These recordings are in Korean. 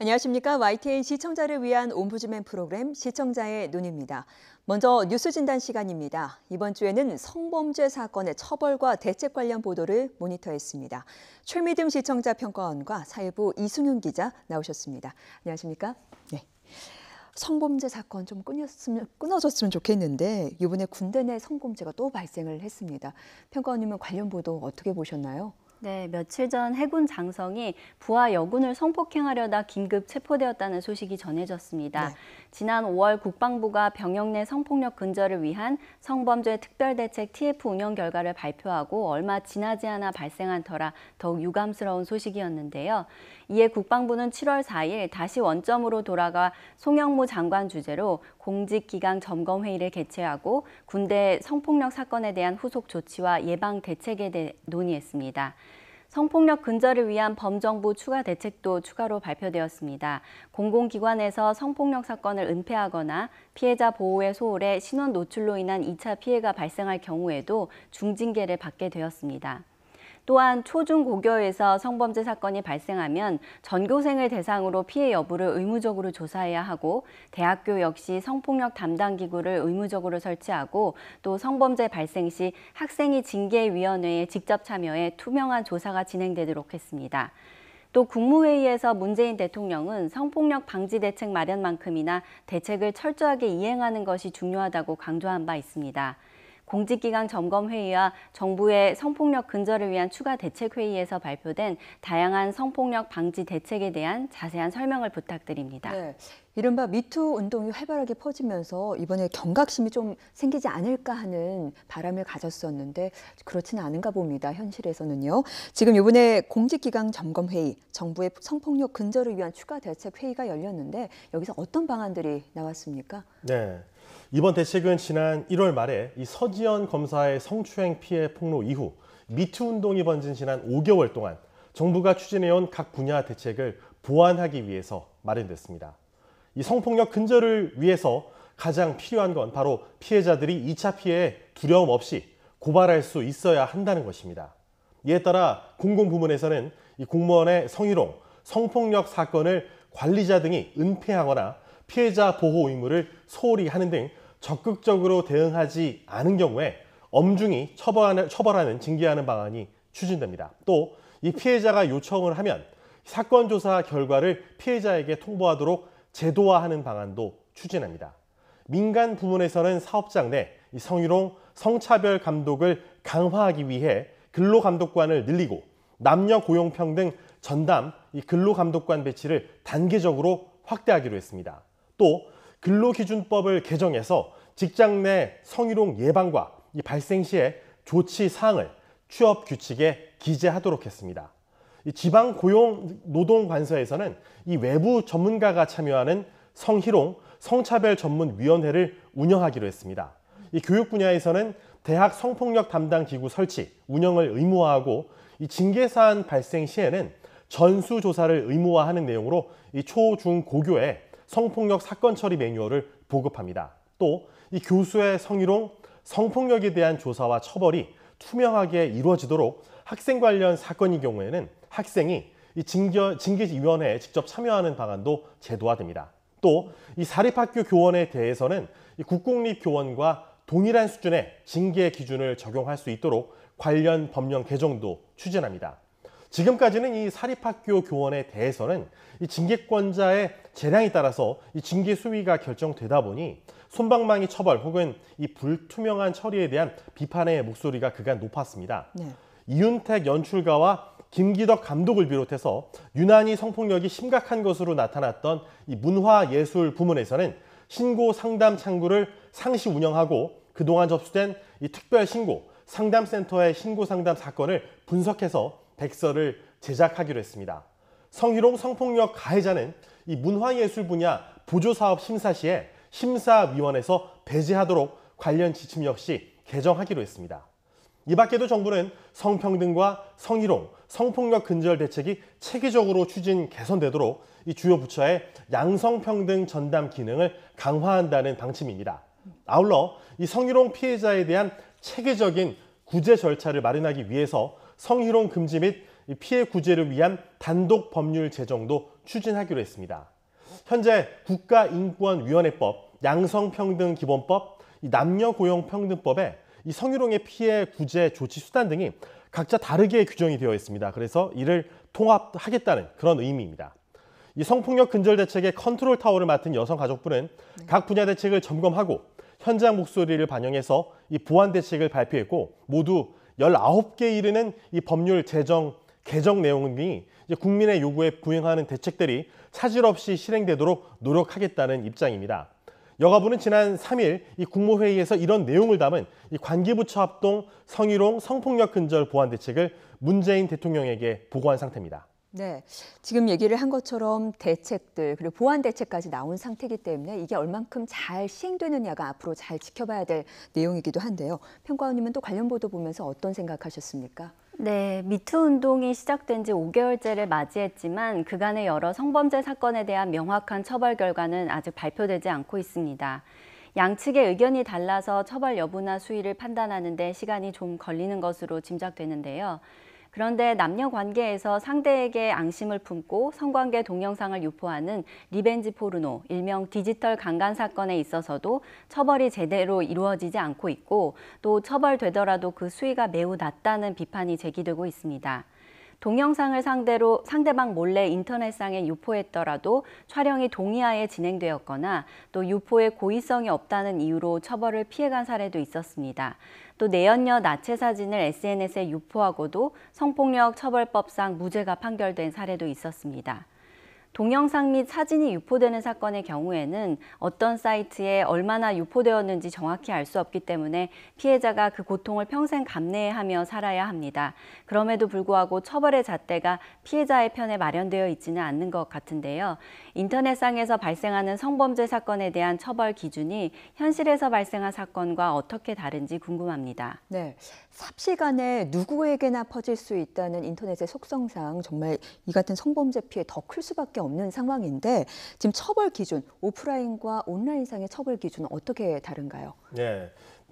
안녕하십니까. YTN 시청자를 위한 옴부즈맨 프로그램 시청자의 눈입니다. 먼저 뉴스 진단 시간입니다. 이번 주에는 성범죄 사건의 처벌과 대책 관련 보도를 모니터했습니다. 최미듬 시청자 평가원과 사회부 이승윤 기자 나오셨습니다. 안녕하십니까? 네. 성범죄 사건 좀 끊어졌으면 좋겠는데 이번에 군대 내 성범죄가 또 발생을 했습니다. 평가원님은 관련 보도 어떻게 보셨나요? 네, 며칠 전 해군 장성이 부하 여군을 성폭행하려다 긴급 체포되었다는 소식이 전해졌습니다. 네. 지난 5월 국방부가 병역 내 성폭력 근절을 위한 성범죄 특별대책 TF 운영 결과를 발표하고 얼마 지나지 않아 발생한 터라 더욱 유감스러운 소식이었는데요. 이에 국방부는 7월 4일 다시 원점으로 돌아가 송영무 장관 주재로 공직기강 점검회의를 개최하고 군대 성폭력 사건에 대한 후속 조치와 예방 대책에 대해 논의했습니다. 성폭력 근절을 위한 범정부 추가 대책도 추가로 발표되었습니다. 공공기관에서 성폭력 사건을 은폐하거나 피해자 보호에 소홀해 신원 노출로 인한 2차 피해가 발생할 경우에도 중징계를 받게 되었습니다. 또한 초중고교에서 성범죄 사건이 발생하면 전교생을 대상으로 피해 여부를 의무적으로 조사해야 하고 대학교 역시 성폭력 담당 기구를 의무적으로 설치하고 또 성범죄 발생 시 학생이 징계위원회에 직접 참여해 투명한 조사가 진행되도록 했습니다. 또 국무회의에서 문재인 대통령은 성폭력 방지 대책 마련만큼이나 대책을 철저하게 이행하는 것이 중요하다고 강조한 바 있습니다. 공직기강 점검회의와 정부의 성폭력 근절을 위한 추가 대책회의에서 발표된 다양한 성폭력 방지 대책에 대한 자세한 설명을 부탁드립니다. 네, 이른바 미투 운동이 활발하게 퍼지면서 이번에 경각심이 좀 생기지 않을까 하는 바람을 가졌었는데 그렇지는 않은가 봅니다. 현실에서는요. 지금 이번에 공직기강 점검회의, 정부의 성폭력 근절을 위한 추가 대책회의가 열렸는데 여기서 어떤 방안들이 나왔습니까? 네. 이번 대책은 지난 1월 말에 이 서지현 검사의 성추행 피해 폭로 이후 미투 운동이 번진 지난 5개월 동안 정부가 추진해온 각 분야 대책을 보완하기 위해서 마련됐습니다. 이 성폭력 근절을 위해서 가장 필요한 건 바로 피해자들이 2차 피해에 두려움 없이 고발할 수 있어야 한다는 것입니다. 이에 따라 공공부문에서는 이 공무원의 성희롱, 성폭력 사건을 관리자 등이 은폐하거나 피해자 보호 의무를 소홀히 하는 등 적극적으로 대응하지 않은 경우에 엄중히 처벌하는 징계하는 방안이 추진됩니다. 또 이 피해자가 요청을 하면 사건 조사 결과를 피해자에게 통보하도록 제도화하는 방안도 추진합니다. 민간 부문에서는 사업장 내 성희롱, 성차별 감독을 강화하기 위해 근로감독관을 늘리고 남녀 고용평등 전담 근로감독관 배치를 단계적으로 확대하기로 했습니다. 또 근로기준법을 개정해서 직장 내 성희롱 예방과 발생 시의 조치 사항을 취업 규칙에 기재하도록 했습니다. 지방고용노동관서에서는 이 외부 전문가가 참여하는 성희롱, 성차별 전문위원회를 운영하기로 했습니다. 이 교육 분야에서는 대학 성폭력 담당 기구 설치, 운영을 의무화하고 이 징계사안 발생 시에는 전수조사를 의무화하는 내용으로 이 초, 중, 고교에 성폭력 사건 처리 매뉴얼을 보급합니다. 또 이 교수의 성희롱, 성폭력에 대한 조사와 처벌이 투명하게 이루어지도록 학생 관련 사건의 경우에는 학생이 이 징계위원회에 직접 참여하는 방안도 제도화됩니다. 또 이 사립학교 교원에 대해서는 이 국공립교원과 동일한 수준의 징계 기준을 적용할 수 있도록 관련 법령 개정도 추진합니다. 지금까지는 이 사립학교 교원에 대해서는 이 징계권자의 재량에 따라서 이 징계 수위가 결정되다 보니 솜방망이 처벌 혹은 이 불투명한 처리에 대한 비판의 목소리가 그간 높았습니다. 네. 이윤택 연출가와 김기덕 감독을 비롯해서 유난히 성폭력이 심각한 것으로 나타났던 이 문화예술 부문에서는 신고 상담 창구를 상시 운영하고 그동안 접수된 이 특별 신고 상담센터의 신고 상담 사건을 분석해서 백서를 제작하기로 했습니다. 성희롱, 성폭력 가해자는 이 문화예술 분야 보조사업 심사 시에 심사위원회에서 배제하도록 관련 지침 역시 개정하기로 했습니다. 이 밖에도 정부는 성평등과 성희롱, 성폭력 근절 대책이 체계적으로 추진 개선되도록 이 주요 부처의 양성평등 전담 기능을 강화한다는 방침입니다. 아울러 이 성희롱 피해자에 대한 체계적인 구제 절차를 마련하기 위해서 성희롱 금지 및 피해 구제를 위한 단독 법률 제정도 추진하기로 했습니다. 현재 국가인권위원회법, 양성평등기본법, 남녀고용평등법에 이 성희롱의 피해 구제 조치 수단 등이 각자 다르게 규정이 되어 있습니다. 그래서 이를 통합하겠다는 그런 의미입니다. 이 성폭력 근절 대책의 컨트롤 타워를 맡은 여성가족부는 각 분야 대책을 점검하고 현장 목소리를 반영해서 이 보완 대책을 발표했고 모두 19개 이르는 이 법률 개정 내용 등이 국민의 요구에 부응하는 대책들이 차질 없이 실행되도록 노력하겠다는 입장입니다. 여가부는 지난 3일 이 국무회의에서 이런 내용을 담은 이 관계부처 합동 성희롱 성폭력 근절 보완 대책을 문재인 대통령에게 보고한 상태입니다. 네, 지금 얘기를 한 것처럼 대책들 그리고 보완 대책까지 나온 상태이기 때문에 이게 얼만큼 잘 시행되느냐가 앞으로 잘 지켜봐야 될 내용이기도 한데요. 평가원님은 또 관련 보도 보면서 어떤 생각하셨습니까? 네, 미투 운동이 시작된 지 5개월째를 맞이했지만 그간의 여러 성범죄 사건에 대한 명확한 처벌 결과는 아직 발표되지 않고 있습니다. 양측의 의견이 달라서 처벌 여부나 수위를 판단하는 데 시간이 좀 걸리는 것으로 짐작되는데요. 그런데 남녀 관계에서 상대에게 앙심을 품고 성관계 동영상을 유포하는 리벤지 포르노, 일명 디지털 강간 사건에 있어서도 처벌이 제대로 이루어지지 않고 있고 또 처벌되더라도 그 수위가 매우 낮다는 비판이 제기되고 있습니다. 동영상을 상대로 상대방 몰래 인터넷상에 유포했더라도 촬영이 동의하에 진행되었거나 또 유포에 고의성이 없다는 이유로 처벌을 피해간 사례도 있었습니다. 또 내연녀 나체 사진을 SNS에 유포하고도 성폭력 처벌법상 무죄가 판결된 사례도 있었습니다. 동영상 및 사진이 유포되는 사건의 경우에는 어떤 사이트에 얼마나 유포되었는지 정확히 알 수 없기 때문에 피해자가 그 고통을 평생 감내하며 살아야 합니다. 그럼에도 불구하고 처벌의 잣대가 피해자의 편에 마련되어 있지는 않는 것 같은데요. 인터넷상에서 발생하는 성범죄 사건에 대한 처벌 기준이 현실에서 발생한 사건과 어떻게 다른지 궁금합니다. 네, 삽시간에 누구에게나 퍼질 수 있다는 인터넷의 속성상 정말 이 같은 성범죄 피해 더 클 수밖에 없는 상황인데 지금 처벌 기준, 오프라인과 온라인상의 처벌 기준은 어떻게 다른가요? 네,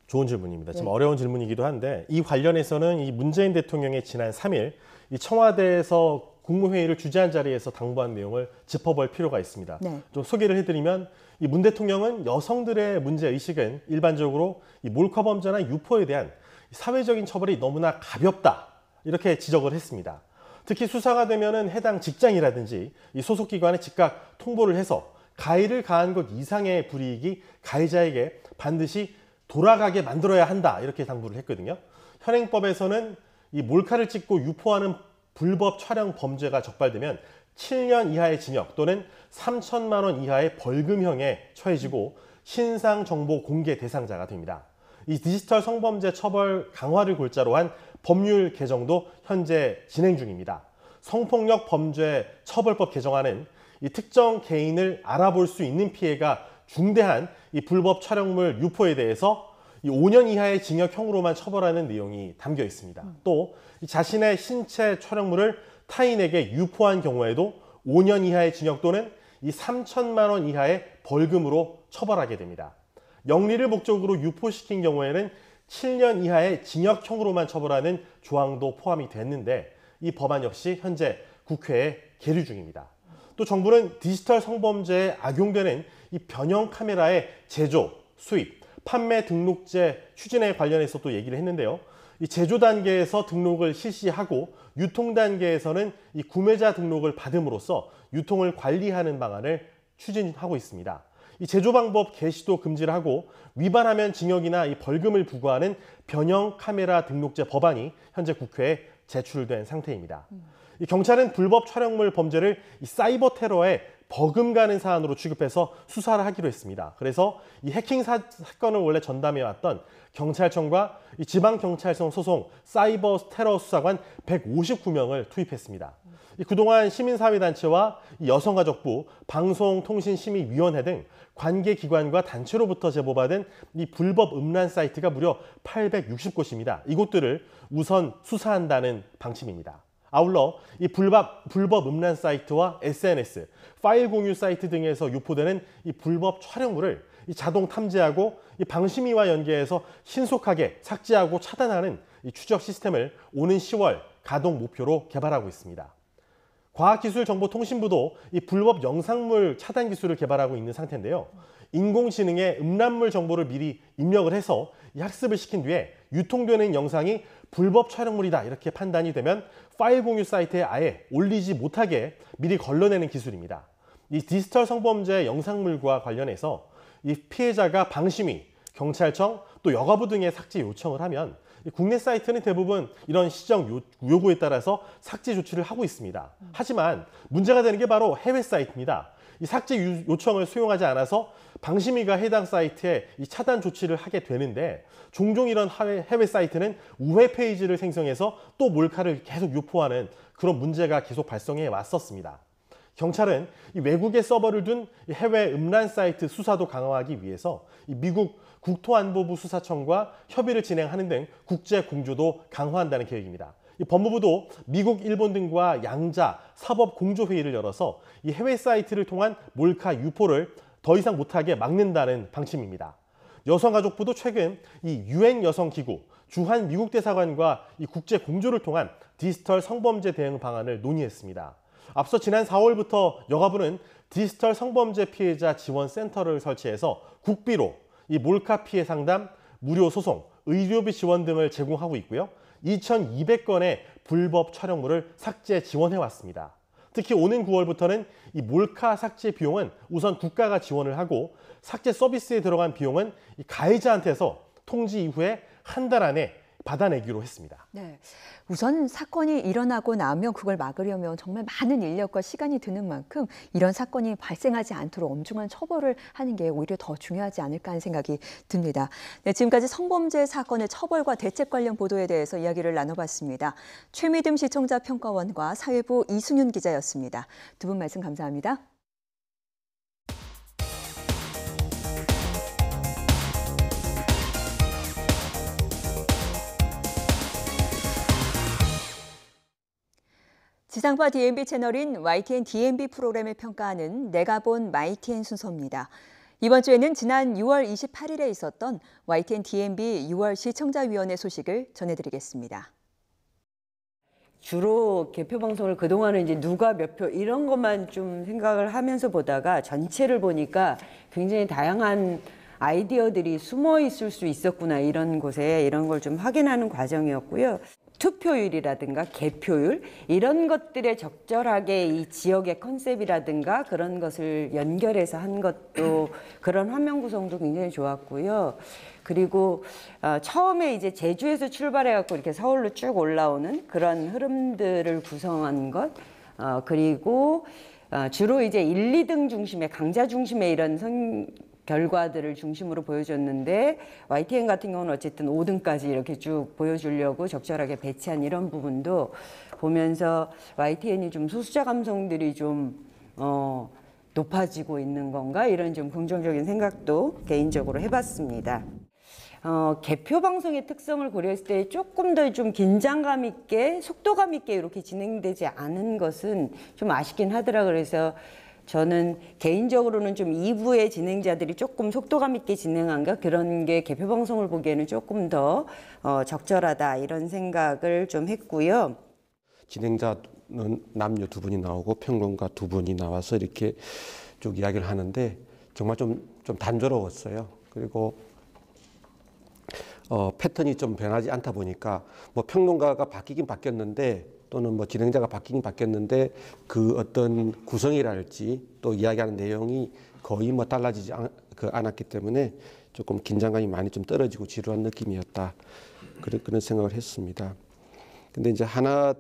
좋은 질문입니다. 좀 네. 어려운 질문이기도 한데 이 관련해서는 이 문재인 대통령의 지난 3일 이 청와대에서 국무회의를 주재한 자리에서 당부한 내용을 짚어볼 필요가 있습니다. 네. 좀 소개를 해드리면 이 문 대통령은 여성들의 문제 의식은 일반적으로 이 몰카 범죄나 유포에 대한 사회적인 처벌이 너무나 가볍다 이렇게 지적을 했습니다. 특히 수사가 되면은 해당 직장이라든지 이 소속기관에 즉각 통보를 해서 가해를 가한 것 이상의 불이익이 가해자에게 반드시 돌아가게 만들어야 한다 이렇게 당부를 했거든요. 현행법에서는 이 몰카를 찍고 유포하는 불법 촬영 범죄가 적발되면 7년 이하의 징역 또는 3천만 원 이하의 벌금형에 처해지고 신상 정보 공개 대상자가 됩니다. 이 디지털 성범죄 처벌 강화를 골자로 한 법률 개정도 현재 진행 중입니다. 성폭력 범죄 처벌법 개정안은 이 특정 개인을 알아볼 수 있는 피해가 중대한 이 불법 촬영물 유포에 대해서 이 5년 이하의 징역형으로만 처벌하는 내용이 담겨 있습니다. 또 자신의 신체 촬영물을 타인에게 유포한 경우에도 5년 이하의 징역 또는 이 3천만 원 이하의 벌금으로 처벌하게 됩니다. 영리를 목적으로 유포시킨 경우에는 7년 이하의 징역형으로만 처벌하는 조항도 포함이 됐는데 이 법안 역시 현재 국회에 계류 중입니다. 또 정부는 디지털 성범죄에 악용되는 이 변형 카메라의 제조, 수입, 판매 등록제 추진에 관련해서 또 얘기를 했는데요. 이 제조 단계에서 등록을 실시하고 유통 단계에서는 이 구매자 등록을 받음으로써 유통을 관리하는 방안을 추진하고 있습니다. 이 제조 방법 개시도 금지를 하고 위반하면 징역이나 이 벌금을 부과하는 변형 카메라 등록제 법안이 현재 국회에 제출된 상태입니다. 이 경찰은 불법 촬영물 범죄를 이 사이버 테러에 버금가는 사안으로 취급해서 수사를 하기로 했습니다. 그래서 이 해킹 사건을 원래 전담해왔던 경찰청과 이 지방경찰청 소속 사이버 테러 수사관 159명을 투입했습니다. 그동안 시민사회단체와 여성가족부, 방송통신심의위원회 등 관계기관과 단체로부터 제보받은 이 불법 음란 사이트가 무려 860곳입니다. 이곳들을 우선 수사한다는 방침입니다. 아울러 이 불법 음란 사이트와 SNS, 파일 공유 사이트 등에서 유포되는 이 불법 촬영물을 이 자동 탐지하고 이 방심위와 연계해서 신속하게 삭제하고 차단하는 이 추적 시스템을 오는 10월 가동 목표로 개발하고 있습니다. 과학기술정보통신부도 이 불법 영상물 차단 기술을 개발하고 있는 상태인데요. 인공지능의 음란물 정보를 미리 입력을 해서 이 학습을 시킨 뒤에 유통되는 영상이 불법 촬영물이다 이렇게 판단이 되면 파일 공유 사이트에 아예 올리지 못하게 미리 걸러내는 기술입니다. 이 디지털 성범죄 영상물과 관련해서 이 피해자가 방심위, 경찰청, 또 여가부 등의 삭제 요청을 하면 국내 사이트는 대부분 이런 시정 요구에 따라서 삭제 조치를 하고 있습니다. 하지만 문제가 되는 게 바로 해외 사이트입니다. 이 삭제 요청을 수용하지 않아서 방심위가 해당 사이트에 이 차단 조치를 하게 되는데 종종 이런 해외 사이트는 우회 페이지를 생성해서 또 몰카를 계속 유포하는 그런 문제가 계속 발생해 왔었습니다. 경찰은 이 외국에 서버를 둔 해외 음란 사이트 수사도 강화하기 위해서 이 미국 국토안보부 수사청과 협의를 진행하는 등 국제 공조도 강화한다는 계획입니다. 이 법무부도 미국, 일본 등과 양자 사법 공조 회의를 열어서 이 해외 사이트를 통한 몰카 유포를 더 이상 못하게 막는다는 방침입니다. 여성가족부도 최근 이 유엔 여성기구, 주한 미국 대사관과 이 국제 공조를 통한 디지털 성범죄 대응 방안을 논의했습니다. 앞서 지난 4월부터 여가부는 디지털 성범죄 피해자 지원 센터를 설치해서 국비로 이 몰카 피해 상담, 무료 소송, 의료비 지원 등을 제공하고 있고요. 2,200건의 불법 촬영물을 삭제 지원해 왔습니다. 특히 오는 9월부터는 이 몰카 삭제 비용은 우선 국가가 지원을 하고 삭제 서비스에 들어간 비용은 이 가해자한테서 통지 이후에 한 달 안에 받아내기로 했습니다. 네, 우선 사건이 일어나고 나면 그걸 막으려면 정말 많은 인력과 시간이 드는 만큼 이런 사건이 발생하지 않도록 엄중한 처벌을 하는 게 오히려 더 중요하지 않을까 하는 생각이 듭니다. 네, 지금까지 성범죄 사건의 처벌과 대책 관련 보도에 대해서 이야기를 나눠봤습니다. 최미듬 시청자 평가원과 사회부 이승윤 기자였습니다. 두 분 말씀 감사합니다. 지상파 DMB 채널인 YTN DMB 프로그램을 평가하는 내가 본 YTN 순서입니다. 이번 주에는 지난 6월 28일에 있었던 YTN DMB 6월 시청자위원회 소식을 전해드리겠습니다. 주로 개표 방송을 그동안은 이제 누가 몇 표 이런 것만 좀 생각을 하면서 보다가 전체를 보니까 굉장히 다양한 아이디어들이 숨어 있을 수 있었구나, 이런 곳에 이런 걸 좀 확인하는 과정이었고요. 투표율이라든가 개표율 이런 것들에 적절하게 이 지역의 컨셉이라든가 그런 것을 연결해서 한 것도 그런 화면 구성도 굉장히 좋았고요. 그리고 처음에 이제 제주에서 출발해 갖고 이렇게 서울로 쭉 올라오는 그런 흐름들을 구성한 것, 그리고 주로 이제 1, 2등 중심의 강자 중심의 이런 결과들을 중심으로 보여줬는데 YTN 같은 경우는 어쨌든 5등까지 이렇게 쭉 보여주려고 적절하게 배치한 이런 부분도 보면서 YTN이 좀 소수자 감성들이 좀 높아지고 있는 건가, 이런 좀 긍정적인 생각도 개인적으로 해봤습니다. 개표 방송의 특성을 고려했을 때 조금 더 좀 긴장감 있게 속도감 있게 이렇게 진행되지 않은 것은 좀 아쉽긴 하더라. 그래서 저는 개인적으로는 좀 2부의 진행자들이 조금 속도감 있게 진행한가, 그런 게 개표 방송을 보기에는 조금 더 적절하다, 이런 생각을 좀 했고요. 진행자는 남녀 2분이 나오고 평론가 2분이 나와서 이렇게 쭉 이야기를 하는데 정말 좀 단조로웠어요. 그리고 패턴이 좀 변하지 않다 보니까 뭐 평론가가 바뀌긴 바뀌었는데 또는 뭐 진행자가 바뀌긴 바뀌었는데 그 어떤 구성이랄지 또 이야기하는 내용이 거의 뭐 달라지지 않았기 때문에 조금 긴장감이 많이 좀 떨어지고 지루한 느낌이었다, 그런 생각을 했습니다. 근데 이제 하나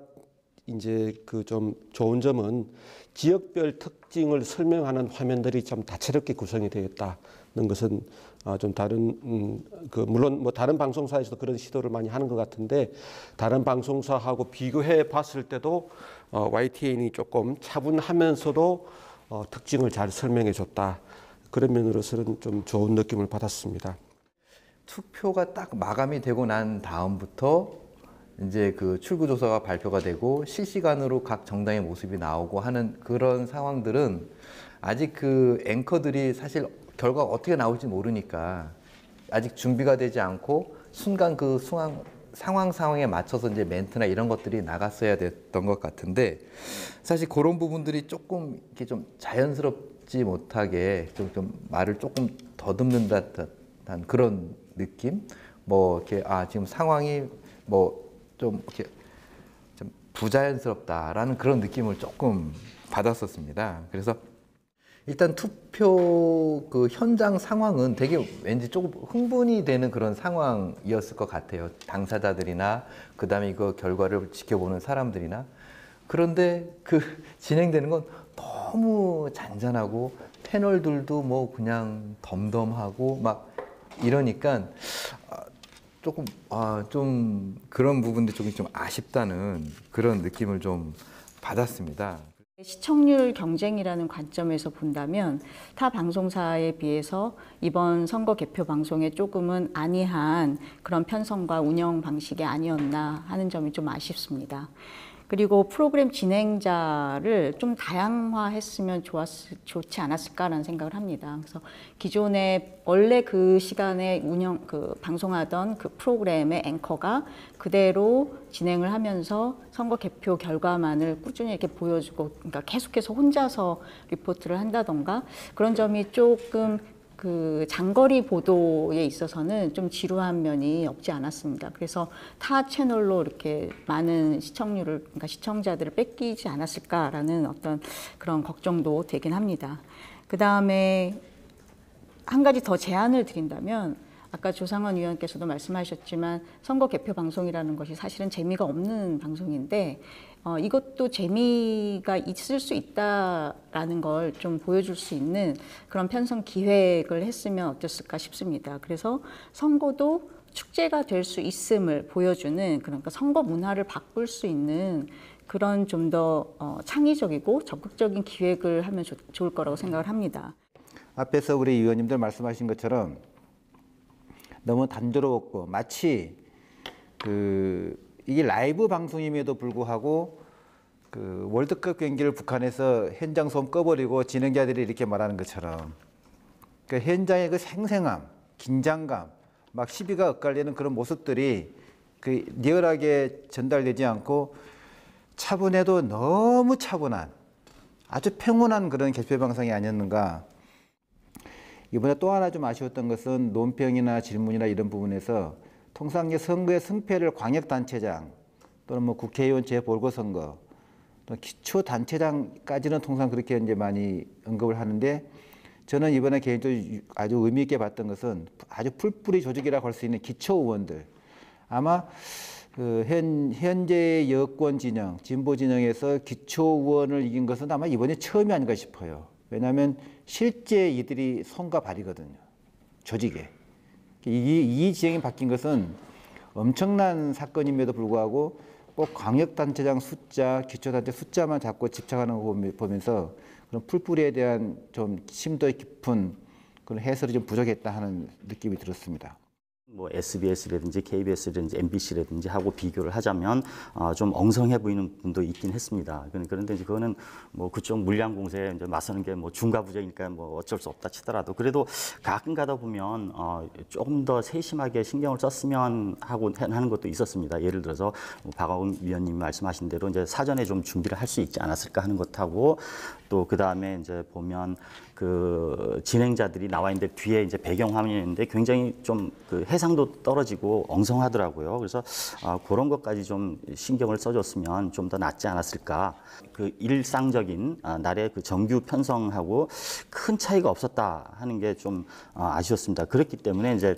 이제 그 좀 좋은 점은 지역별 특징을 설명하는 화면들이 좀 다채롭게 구성이 되어 있다는 것은 좀 다른 물론 뭐 다른 방송사에서도 그런 시도를 많이 하는 것 같은데 다른 방송사하고 비교해 봤을 때도 YTN이 조금 차분하면서도 특징을 잘 설명해 줬다, 그런 면으로서는 좀 좋은 느낌을 받았습니다. 투표가 딱 마감이 되고 난 다음부터 이제 그 출구조사가 발표가 되고 실시간으로 각 정당의 모습이 나오고 하는 그런 상황들은 아직 그 앵커들이 사실 결과가 어떻게 나올지 모르니까 아직 준비가 되지 않고 순간 그 상황에 맞춰서 이제 멘트나 이런 것들이 나갔어야 됐던 것 같은데 사실 그런 부분들이 조금 이렇게 좀 자연스럽지 못하게 좀 말을 조금 더듬는 듯한 그런 느낌? 뭐 이렇게 지금 상황이 뭐 좀 이렇게 좀 부자연스럽다라는 그런 느낌을 조금 받았었습니다. 그래서 일단 투표 그 현장 상황은 되게 왠지 조금 흥분이 되는 그런 상황이었을 것 같아요. 당사자들이나 그다음에 이거 결과를 지켜보는 사람들이나. 그런데 그 진행되는 건 너무 잔잔하고 패널들도 뭐 그냥 덤덤하고 막 이러니까 조금 좀 그런 부분들이 좀 아쉽다는 그런 느낌을 좀 받았습니다. 시청률 경쟁이라는 관점에서 본다면 타 방송사에 비해서 이번 선거 개표 방송에 조금은 안이한 그런 편성과 운영 방식이 아니었나 하는 점이 좀 아쉽습니다. 그리고 프로그램 진행자를 좀 다양화했으면 좋지 않았을까라는 생각을 합니다. 그래서 기존에 원래 그 시간에 방송하던 그 프로그램의 앵커가 그대로 진행을 하면서 선거 개표 결과만을 꾸준히 이렇게 보여주고, 그러니까 계속해서 혼자서 리포트를 한다던가 그런 점이 조금 그 장거리 보도에 있어서는 좀 지루한 면이 없지 않았습니다. 그래서 타 채널로 이렇게 많은 시청률을, 그러니까 시청자들을 뺏기지 않았을까라는 어떤 그런 걱정도 되긴 합니다. 그 다음에 한 가지 더 제안을 드린다면, 아까 조상원 의원께서도 말씀하셨지만 선거 개표 방송이라는 것이 사실은 재미가 없는 방송인데 이것도 재미가 있을 수 있다라는 걸 좀 보여줄 수 있는 그런 편성 기획을 했으면 어땠을까 싶습니다. 그래서 선거도 축제가 될 수 있음을 보여주는, 그러니까 선거 문화를 바꿀 수 있는 그런 좀 더 창의적이고 적극적인 기획을 하면 좋을 거라고 생각을 합니다. 앞에서 우리 의원님들 말씀하신 것처럼 너무 단조롭고 마치 이게 라이브 방송임에도 불구하고 그 월드컵 경기를 북한에서 현장 소음 꺼버리고 진행자들이 이렇게 말하는 것처럼 그 현장의 그 생생함, 긴장감, 막 시비가 엇갈리는 그런 모습들이 그 리얼하게 전달되지 않고 차분해도 너무 차분한 아주 평온한 그런 개표 방송이 아니었는가. 이번에 또 하나 좀 아쉬웠던 것은 논평이나 질문이나 이런 부분에서 통상 선거의 승패를 광역단체장 또는 뭐 국회의원 재보궐선거 또 기초단체장까지는 통상 그렇게 이제 많이 언급을 하는데, 저는 이번에 개인적으로 아주 의미 있게 봤던 것은 아주 풀뿌리 조직이라고 할 수 있는 기초의원들. 아마 그 현재 여권 진영, 진보 진영에서 기초의원을 이긴 것은 아마 이번이 처음이 아닌가 싶어요. 왜냐하면 실제 이들이 손과 발이거든요. 조직에. 이 지형이 바뀐 것은 엄청난 사건임에도 불구하고 꼭 광역단체장 숫자, 기초단체 숫자만 잡고 집착하는 거 보면서 그런 풀뿌리에 대한 좀 심도 깊은 그런 해설이 좀 부족했다 하는 느낌이 들었습니다. 뭐 SBS라든지 KBS라든지 MBC라든지 하고 비교를 하자면 좀 엉성해 보이는 분도 있긴 했습니다. 그런데 이제 그거는 뭐 그쪽 물량 공세에 이제 맞서는 게 뭐 중과부재니까 뭐 어쩔 수 없다 치더라도, 그래도 가끔 가다 보면 조금 더 세심하게 신경을 썼으면 하고 하는 것도 있었습니다. 예를 들어서 박아웅 위원님이 말씀하신 대로 이제 사전에 좀 준비를 할 수 있지 않았을까 하는 것하고, 또 그 다음에 이제 보면 그 진행자들이 나와 있는데 뒤에 이제 배경 화면이 있는데 굉장히 좀 그 해상도 떨어지고 엉성하더라고요. 그래서 그런 것까지 좀 신경을 써줬으면 좀 더 낫지 않았을까. 그 일상적인 날의 그 정규 편성하고 큰 차이가 없었다 하는 게 좀 아쉬웠습니다. 그렇기 때문에 이제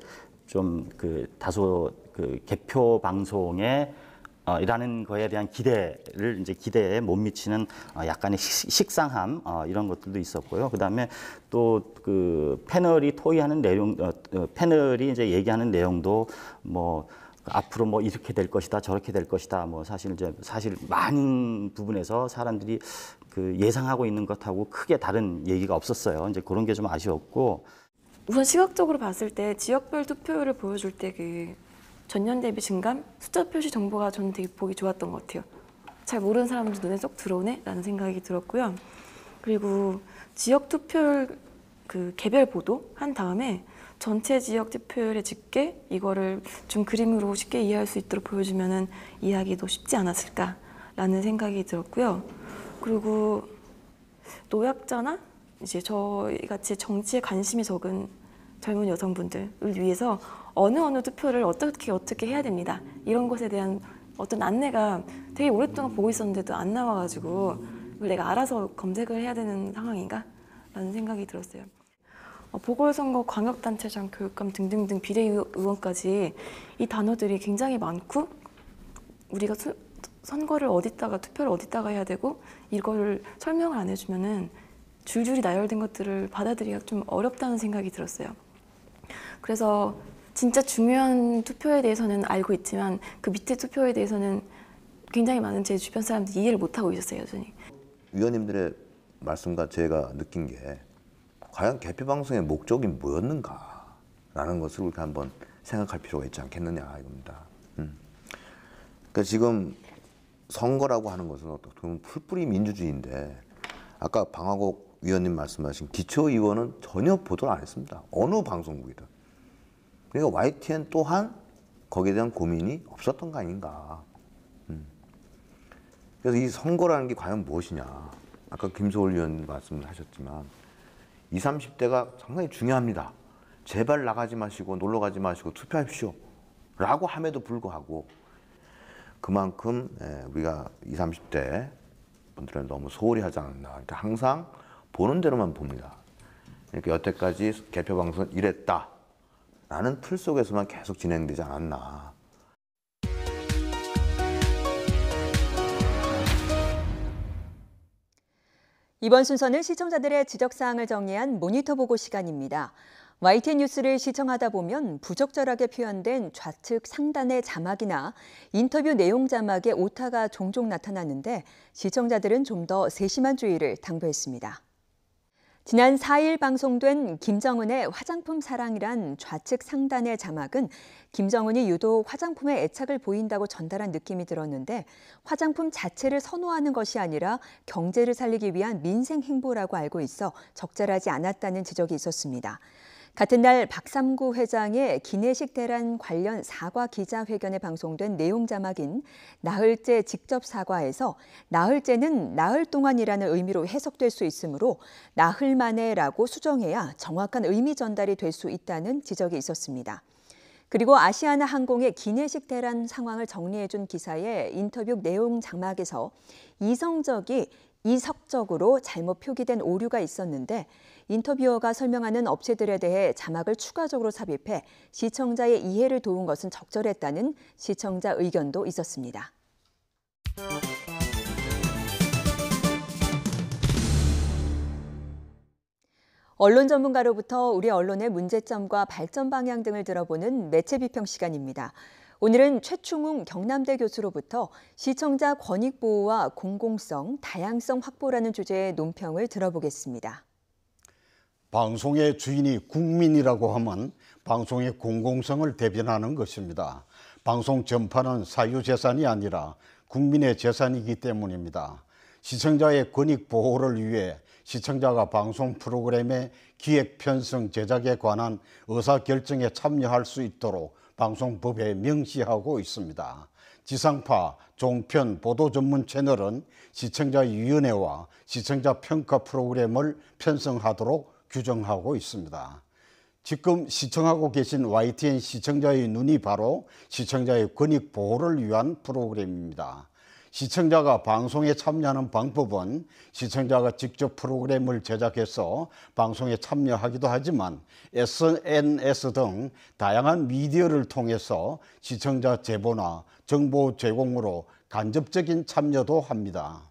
좀 그 다소 그 개표 방송에 이라는 거에 대한 기대에 못 미치는 약간의 식상함 이런 것들도 있었고요. 그다음에 또 그 패널이 토의하는 내용, 패널이 이제 얘기하는 내용도 뭐 앞으로 뭐 이렇게 될 것이다, 저렇게 될 것이다. 뭐 사실 많은 부분에서 사람들이 그 예상하고 있는 것하고 크게 다른 얘기가 없었어요. 이제 그런 게 좀 아쉬웠고. 우선 시각적으로 봤을 때 지역별 투표율을 보여줄 때 그 전년 대비 증감, 숫자 표시 정보가 저는 되게 보기 좋았던 것 같아요. 잘 모르는 사람들 눈에 쏙 들어오네? 라는 생각이 들었고요. 그리고 지역 투표율 그 개별 보도 한 다음에 전체 지역 투표율의 집계 이거를 좀 그림으로 쉽게 이해할 수 있도록 보여주면은 이해하기도 쉽지 않았을까라는 생각이 들었고요. 그리고 노약자나 이제 저희 같이 정치에 관심이 적은 젊은 여성분들을 위해서 어느 투표를 어떻게 해야 됩니다. 이런 것에 대한 어떤 안내가 되게 오랫동안 보고 있었는데도 안 나와가지고 이걸 내가 알아서 검색을 해야 되는 상황인가? 라는 생각이 들었어요. 보궐선거, 광역단체장, 교육감 등등등 비대위원까지 이 단어들이 굉장히 많고 우리가 선거를 어디다가 투표를 어디다가 해야 되고 이거를 설명을 안 해주면은 줄줄이 나열된 것들을 받아들이기가 좀 어렵다는 생각이 들었어요. 그래서 진짜 중요한 투표에 대해서는 알고 있지만 그 밑에 투표에 대해서는 굉장히 많은 제 주변 사람들이 이해를 못하고 있었어요, 여전히. 위원님들의 말씀과 제가 느낀 게 과연 개표 방송의 목적이 뭐였는가라는 것을 우리가 한번 생각할 필요가 있지 않겠느냐 이겁니다. 그러니까 지금 선거라고 하는 것은 어떻게 보면 풀뿌리 민주주의인데 아까 방화국 위원님 말씀하신 기초의원은 전혀 보도를 안 했습니다. 어느 방송국이든. 그러니까 YTN 또한 거기에 대한 고민이 없었던 거 아닌가. 그래서 이 선거라는 게 과연 무엇이냐. 아까 김소월 위원님 말씀을 하셨지만 20, 30대가 상당히 중요합니다. 제발 나가지 마시고 놀러 가지 마시고 투표하십시오. 라고 함에도 불구하고 그만큼 우리가 20, 30대 분들은 너무 소홀히 하지 않았나. 그러니까 항상 보는 대로만 봅니다. 이렇게 여태까지 개표 방송은 이랬다. 라는 틀 속에서만 계속 진행되지 않았나. 이번 순서는 시청자들의 지적사항을 정리한 모니터 보고 시간입니다. YTN 뉴스를 시청하다 보면 부적절하게 표현된 좌측 상단의 자막이나 인터뷰 내용 자막에 오타가 종종 나타나는데 시청자들은 좀 더 세심한 주의를 당부했습니다. 지난 4일 방송된 김정은의 화장품 사랑이란 좌측 상단의 자막은 김정은이 유독 화장품에 애착을 보인다고 전달한 느낌이 들었는데 화장품 자체를 선호하는 것이 아니라 경제를 살리기 위한 민생 행보라고 알고 있어 적절하지 않았다는 지적이 있었습니다. 같은 날 박삼구 회장의 기내식 대란 관련 사과 기자회견에 방송된 내용 자막인 나흘째 직접 사과에서 나흘째는 나흘 동안이라는 의미로 해석될 수 있으므로 나흘 만에라고 수정해야 정확한 의미 전달이 될 수 있다는 지적이 있었습니다. 그리고 아시아나 항공의 기내식 대란 상황을 정리해준 기사의 인터뷰 내용 자막에서 이석적으로 잘못 표기된 오류가 있었는데 인터뷰어가 설명하는 업체들에 대해 자막을 추가적으로 삽입해 시청자의 이해를 도운 것은 적절했다는 시청자 의견도 있었습니다. 언론 전문가로부터 우리 언론의 문제점과 발전 방향 등을 들어보는 매체 비평 시간입니다. 오늘은 최충웅 경남대 교수로부터 시청자 권익 보호와 공공성, 다양성 확보라는 주제의 논평을 들어보겠습니다. 방송의 주인이 국민이라고 하면 방송의 공공성을 대변하는 것입니다. 방송 전파는 사유재산이 아니라 국민의 재산이기 때문입니다. 시청자의 권익 보호를 위해 시청자가 방송 프로그램의 기획, 편성, 제작에 관한 의사결정에 참여할 수 있도록 방송법에 명시하고 있습니다. 지상파, 종편, 보도 전문 채널은 시청자위원회와 시청자 평가 프로그램을 편성하도록 규정하고 있습니다. 지금 시청하고 계신 YTN 시청자의 눈이 바로 시청자의 권익 보호를 위한 프로그램입니다. 시청자가 방송에 참여하는 방법은 시청자가 직접 프로그램을 제작해서 방송에 참여하기도 하지만 SNS 등 다양한 미디어를 통해서 시청자 제보나 정보 제공으로 간접적인 참여도 합니다.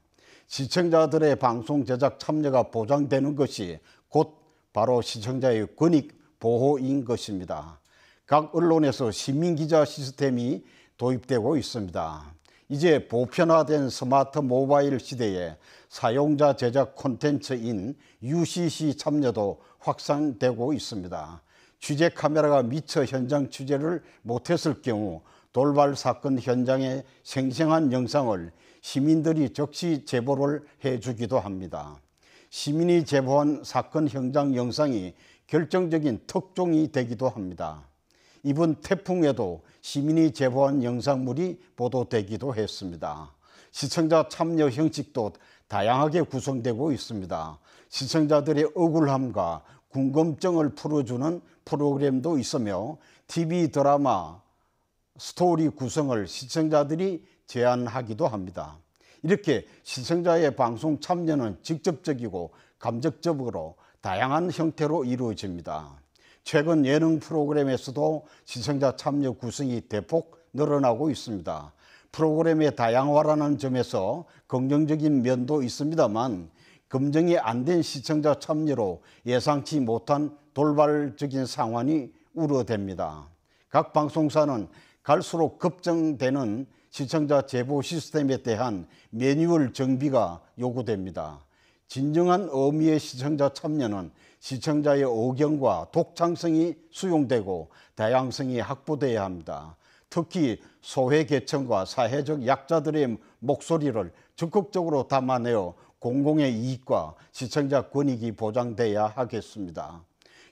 시청자들의 방송 제작 참여가 보장되는 것이 곧 바로 시청자의 권익 보호인 것입니다. 각 언론에서 시민기자 시스템이 도입되고 있습니다. 이제 보편화된 스마트 모바일 시대에 사용자 제작 콘텐츠인 UCC 참여도 확산되고 있습니다. 취재 카메라가 미처 현장 취재를 못했을 경우 돌발 사건 현장의 생생한 영상을 시민들이 즉시 제보를 해주기도 합니다. 시민이 제보한 사건 현장 영상이 결정적인 특종이 되기도 합니다. 이번 태풍에도 시민이 제보한 영상물이 보도되기도 했습니다. 시청자 참여 형식도 다양하게 구성되고 있습니다. 시청자들의 억울함과 궁금증을 풀어주는 프로그램도 있으며 TV 드라마 스토리 구성을 시청자들이 제안하기도 합니다. 이렇게 시청자의 방송 참여는 직접적이고 감정적으로 다양한 형태로 이루어집니다. 최근 예능 프로그램에서도 시청자 참여 구성이 대폭 늘어나고 있습니다. 프로그램의 다양화라는 점에서 긍정적인 면도 있습니다만 검증이 안 된 시청자 참여로 예상치 못한 돌발적인 상황이 우려됩니다. 각 방송사는 갈수록 급증되는 시청자 제보 시스템에 대한 매뉴얼 정비가 요구됩니다. 진정한 의미의 시청자 참여는 시청자의 의견과 독창성이 수용되고 다양성이 확보돼야 합니다. 특히 소외계층과 사회적 약자들의 목소리를 적극적으로 담아내어 공공의 이익과 시청자 권익이 보장돼야 하겠습니다.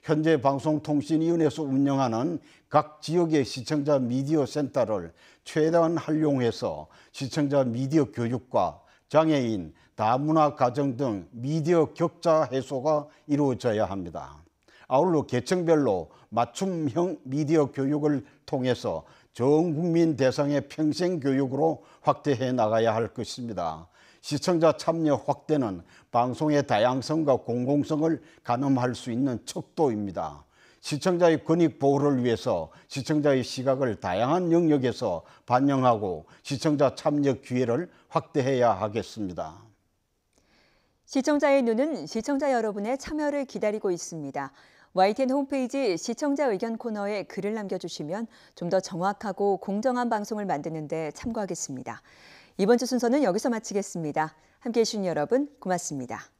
현재 방송통신위원회에서 운영하는 각 지역의 시청자 미디어 센터를 최대한 활용해서 시청자 미디어 교육과 장애인, 다문화 가정 등 미디어 격차 해소가 이루어져야 합니다. 아울러 계층별로 맞춤형 미디어 교육을 통해서 전 국민 대상의 평생 교육으로 확대해 나가야 할 것입니다. 시청자 참여 확대는 방송의 다양성과 공공성을 가늠할 수 있는 척도입니다. 시청자의 권익 보호를 위해서 시청자의 시각을 다양한 영역에서 반영하고 시청자 참여 기회를 확대해야 하겠습니다. 시청자의 눈은 시청자 여러분의 참여를 기다리고 있습니다. YTN 홈페이지 시청자 의견 코너에 글을 남겨주시면 좀 더 정확하고 공정한 방송을 만드는 데 참고하겠습니다. 이번 주 순서는 여기서 마치겠습니다. 함께해 주신 여러분 고맙습니다.